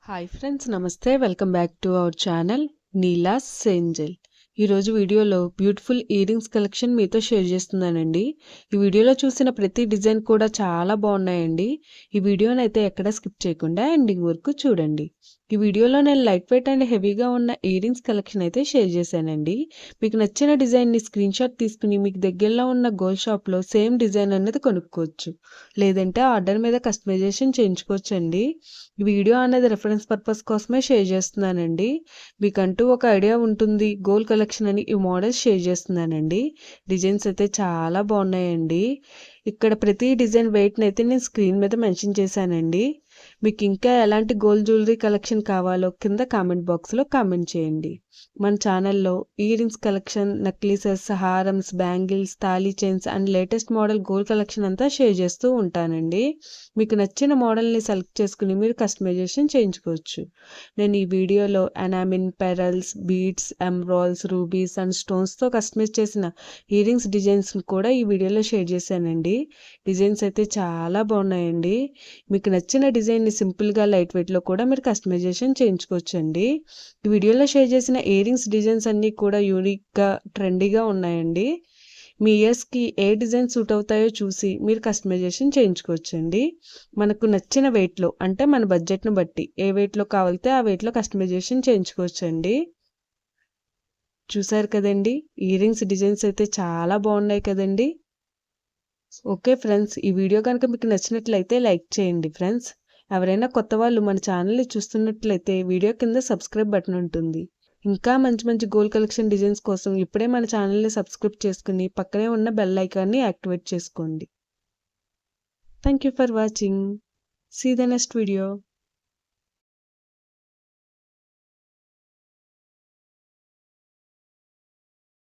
Hi friends, నమస్తే. Welcome back to our channel Neela's Angel. ఈరోజు వీడియోలో బ్యూటిఫుల్ ఇయర్ రింగ్స్ కలెక్షన్ మీతో షేర్ చేస్తున్నానండి. ఈ వీడియోలో చూసిన ప్రతి డిజైన్ కూడా చాలా బాగున్నాయండి. ఈ వీడియోని అయితే ఎక్కడ స్కిప్ చేయకుండా ఎండింగ్ వరకు చూడండి. ఈ వీడియోలో నేను లైట్ వెయిట్ అండ్ హెవీగా ఉన్న ఇయర్ రింగ్స్ కలెక్షన్ అయితే షేర్ చేశానండి. మీకు నచ్చిన డిజైన్ని స్క్రీన్ షాట్ తీసుకుని మీకు దగ్గరలో ఉన్న గోల్డ్ షాప్లో సేమ్ డిజైన్ అనేది కొనుక్కోవచ్చు, లేదంటే ఆర్డర్ మీద కస్టమైజేషన్ చేయించుకోవచ్చు అండి. ఈ వీడియో అనేది రెఫరెన్స్ పర్పస్ కోసమే షేర్ చేస్తున్నానండి. మీకంటూ ఒక ఐడియా ఉంటుంది గోల్డ్ కలెక్షన్ అని ఈ మోడల్స్ షేర్ చేస్తున్నానండి. డిజైన్స్ అయితే చాలా బాగున్నాయండి. ఇక్కడ ప్రతి డిజైన్ వెయిట్ని అయితే నేను స్క్రీన్ మీద మెన్షన్ చేశానండి. మీకు ఇంకా ఎలాంటి గోల్డ్ జ్యువెలరీ కలెక్షన్ కావాలో కింద కామెంట్ బాక్స్లో కామెంట్ చేయండి. మన ఛానల్లో ఇయర్ రింగ్స్ కలెక్షన్, నెక్లెసెస్, హారమ్స్, బ్యాంగిల్స్, తాళీ chains and latest model gold collection అంతా షేర్ చేస్తూ ఉంటానండి. మీకు నచ్చిన మోడల్ని సెలెక్ట్ చేసుకుని మీరు కస్టమైజేషన్ చేయించుకోవచ్చు. నేను ఈ వీడియోలో enamel, pearls, beads, emeralds, rubies and స్టోన్స్తో కస్టమైజ్ చేసిన ఇయర్ రింగ్స్ డిజైన్స్ కూడా ఈ వీడియోలో షేర్ చేశానండి. డిజైన్స్ అయితే చాలా బాగున్నాయండి. మీకు నచ్చిన డిజైన్ని సింపుల్గా లైట్ వెయిట్లో కూడా మీరు కస్టమైజేషన్ చేయించుకోవచ్చండి. ఈ వీడియోలో షేర్ చేసిన ఇయర్ రింగ్స్ డిజైన్స్ అన్నీ కూడా యూనిక్గా, ట్రెండీగా ఉన్నాయండి. మీ ఇయర్స్కి ఏ డిజైన్ సూట్ అవుతాయో చూసి మీరు కస్టమైజేషన్ చేయించుకోవచ్చండి. మనకు నచ్చిన వెయిట్లో, అంటే మన బడ్జెట్ను బట్టి ఏ వెయిట్లో కావాలితే ఆ వెయిట్లో కస్టమైజేషన్ చేయించుకోవచ్చండి. చూసారు కదండి, ఇయర్ రింగ్స్ డిజైన్స్ అయితే చాలా బాగున్నాయి కదండి. ఓకే ఫ్రెండ్స్, ఈ వీడియో కనుక మీకు నచ్చినట్లయితే లైక్ చేయండి ఫ్రెండ్స్. ఎవరైనా కొత్త వాళ్ళు మన ఛానల్ని చూస్తున్నట్లయితే వీడియో కింద సబ్స్క్రైబ్ బటన్ ఉంటుంది. ఇంకా మంచి మంచి గోల్డ్ కలెక్షన్ డిజైన్స్ కోసం ఇప్పుడే మన ఛానల్ని సబ్స్క్రైబ్ చేసుకుని పక్కనే ఉన్న బెల్ ఐకాన్ని యాక్టివేట్ చేసుకోండి. Thank you for watching. See the next video.